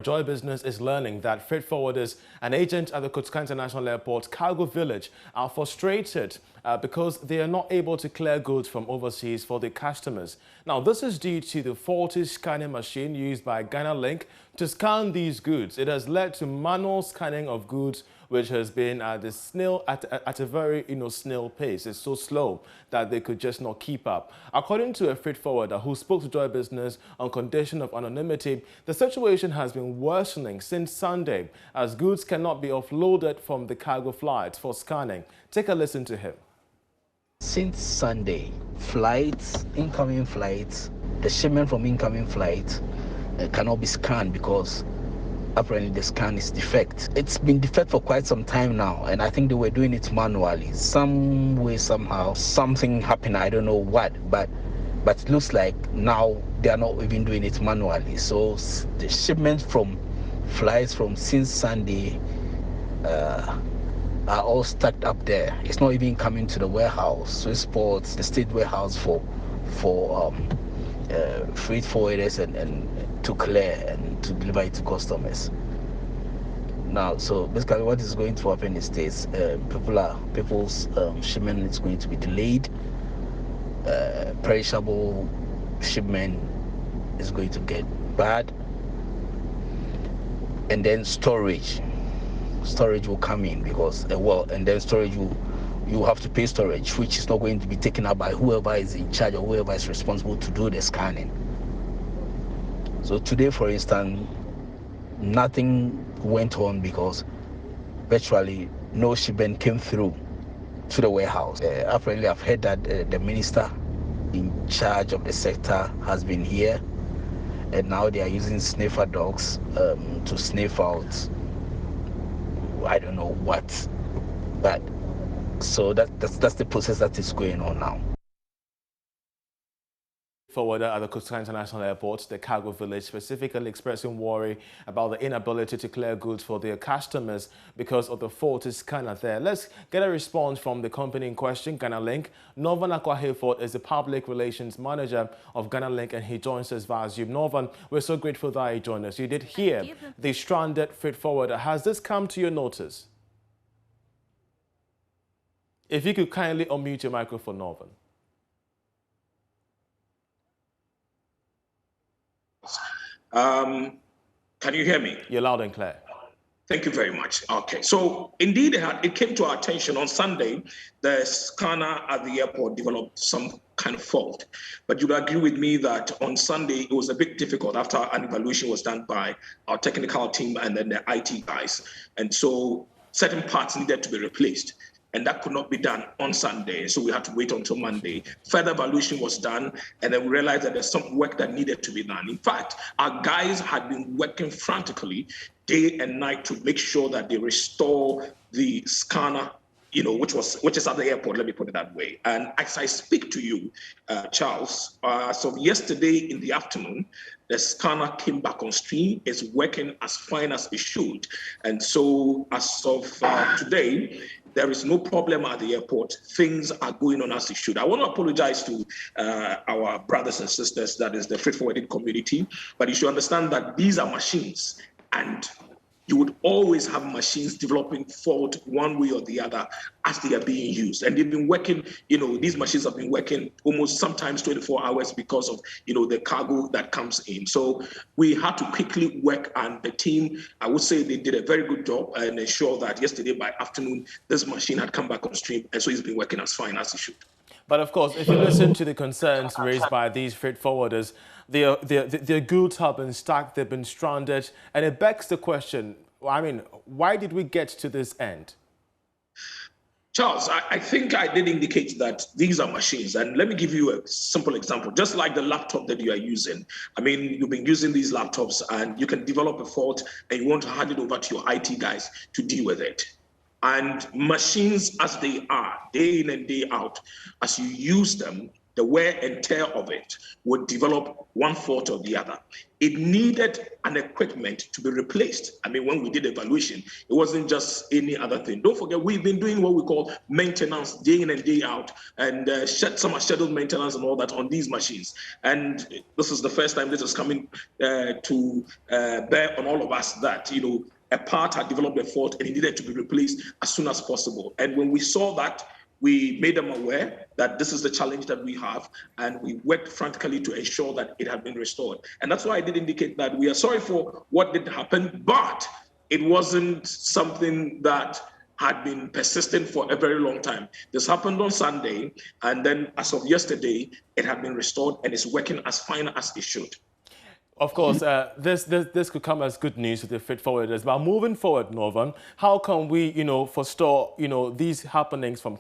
Joy Business is learning that freight forwarders and agents at the Kotoka International Airport cargo village are frustrated because they are not able to clear goods from overseas for their customers. Now, this is due to the faulty scanning machine used by Ghana Link to scan these goods. It has led to manual scanning of goods, which has been at a very snail pace. It's so slow that they could just not keep up. According to a freight forwarder who spoke to Joy Business on condition of anonymity, the situation has been worsening since Sunday as goods cannot be offloaded from the cargo flights for scanning. Take a listen to him. Since Sunday, incoming flights, the shipment from incoming flights cannot be scanned because apparently the scan is defect. It's been defect for quite some time now, and I think they were doing it manually. Some way, somehow, something happened, I don't know what, but it looks like now they are not even doing it manually. So the shipments from flights from since Sunday are all stacked up there. It's not even coming to the warehouse, Swissports, the state warehouse for freight forwarders and to clear and to deliver it to customers. Now, so basically what is going to happen is this: people's shipment is going to be delayed. Perishable shipment is going to get bad, and then storage will come in because and then storage you have to pay storage, which is not going to be taken up by whoever is in charge or whoever is responsible to do the scanning. So today, for instance, nothing went on because virtually no shipment came through to the warehouse. Apparently, I've heard that the minister in charge of the sector has been here, and now they are using sniffer dogs to sniff out I don't know what, but so that's the process that is going on now. Forwarder at the Kotoka International Airport, the cargo village, specifically expressing worry about the inability to clear goods for their customers because of the faulty scanner there. Let's get a response from the company in question, Ghana Link. Norvan Akwa-Hayford is the public relations manager of Ghana Link, and he joins us via Zoom. Norvan, we're so grateful that you joined us. You did hear the stranded freight forwarder. Has this come to your notice? If you could kindly unmute your microphone, Norvan. Can you hear me? You're loud and clear. Thank you very much. Okay, so indeed it came to our attention on Sunday. The scanner at the airport developed some kind of fault. But you'd agree with me that on Sunday it was a bit difficult after an evaluation was done by our technical team and then the IT guys. And so certain parts needed to be replaced. And that could not be done on Sunday, so we had to wait until Monday. Further evaluation was done, and then we realized that there's some work that needed to be done. In fact, our guys had been working frantically day and night to make sure that they restore the scanner, which is at the airport, let me put it that way. And as I speak to you, Charles, so yesterday in the afternoon, the scanner came back on stream. It's working as fine as it should. And so as of today, there is no problem at the airport. Things are going on as they should. I want to apologize to our brothers and sisters, that is the freight forwarding community, but you should understand that these are machines, and you would always have machines developing fault one way or the other as they are being used. And they've been working, these machines have been working almost sometimes 24 hours because of, the cargo that comes in. So we had to quickly work, and the team, I would say they did a very good job and ensure that yesterday by afternoon, this machine had come back on stream. And so it's been working as fine as it should. But of course, if you listen to the concerns raised by these freight forwarders, their goods have been stuck, they've been stranded, and it begs the question, why did we get to this end? Charles, I think I did indicate that these are machines. And let me give you a simple example. Just like the laptop that you are using. You've been using these laptops and you can develop a fault and you want to hand it over to your IT guys to deal with it. And machines as they are, day in and day out, as you use them, the wear and tear of it would develop one fault or the other. It needed an equipment to be replaced. I mean, when we did evaluation, it wasn't just any other thing. Don't forget, we've been doing what we call maintenance day in and day out, and some scheduled maintenance and all that on these machines. And this is the first time this is coming to bear on all of us that, a part had developed a fault and it needed to be replaced as soon as possible. And when we saw that, we made them aware that this is the challenge that we have, and we worked frantically to ensure that it had been restored. And that's why I did indicate that we are sorry for what did happen, but it wasn't something that had been persistent for a very long time. This happened on Sunday, and then as of yesterday, it had been restored and is working as fine as it should. Of course, this could come as good news to the freight forwarders. But moving forward, Northern, how can we, forestall, these happenings from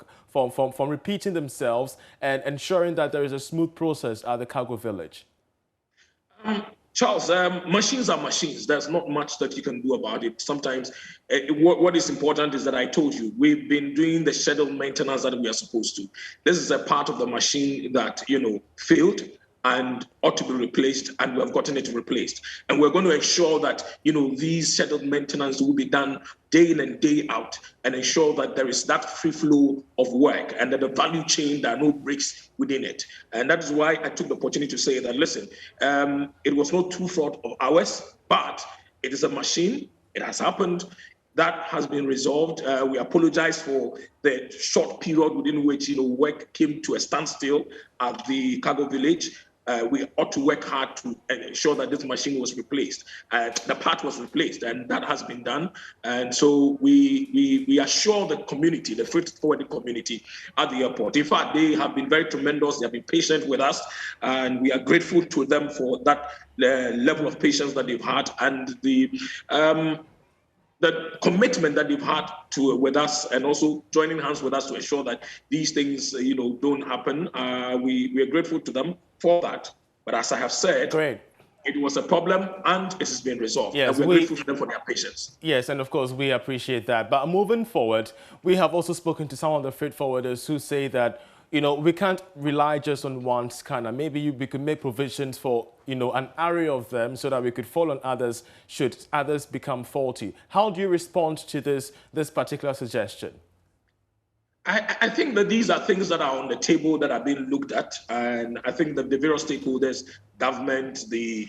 repeating themselves and ensuring that there is a smooth process at the cargo village? Charles, machines are machines. There's not much that you can do about it. Sometimes what is important is that I told you, we've been doing the scheduled maintenance that we are supposed to. This is a part of the machine that, failed and ought to be replaced, and we have gotten it replaced. And we're going to ensure that, these scheduled maintenance will be done day in and day out, and ensure that there is that free flow of work and that the value chain, there are no breaks within it. And that is why I took the opportunity to say that, listen, it was no true fault of ours, but it is a machine. It has happened. That has been resolved. We apologize for the short period within which work came to a standstill at the cargo village. We ought to work hard to ensure that this machine was replaced. The part was replaced, and that has been done. And so we assure the community, the freight forwarding community at the airport. In fact, they have been very tremendous. They have been patient with us, and we are grateful to them for that level of patience that they've had, and the commitment that they've had with us, and also joining hands with us to ensure that these things, don't happen. We are grateful to them for that. But as I have said, great. It was a problem and it has been resolved. Yes, and we're grateful to them for their patience. Yes, and of course, we appreciate that. But moving forward, we have also spoken to some of the freight forwarders who say that, we can't rely just on one scanner. Maybe we could make provisions for, an array of them so that we could fall on others should others become faulty. How do you respond to this particular suggestion? I think that these are things that are on the table that are being looked at, and I think that the various stakeholders, government, the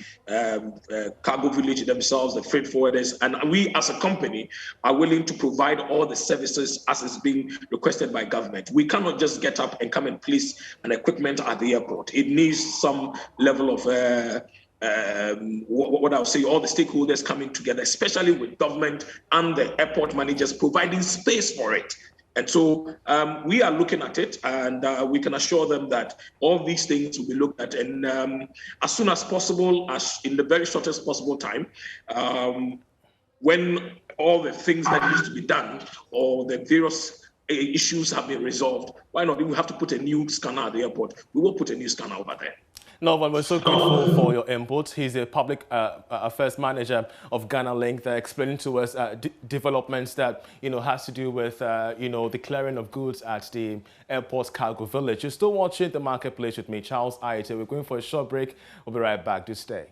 cargo village themselves, the freight forwarders, and we as a company are willing to provide all the services as is being requested by government. We cannot just get up and come and place an equipment at the airport. It needs some level of what I would say, all the stakeholders coming together, especially with government and the airport managers providing space for it. And so we are looking at it, and we can assure them that all these things will be looked at, and as soon as possible, as in the very shortest possible time, when all the things that needs to be done or the various issues have been resolved, why not? If we have to put a new scanner at the airport, we will put a new scanner over there. Norman, we're so grateful for your input. He's a public affairs manager of Ghana Link. They're explaining to us developments that, has to do with, the clearing of goods at the airport's cargo village. You're still watching The Marketplace with me, Charles Aite. We're going for a short break. We'll be right back. Do stay.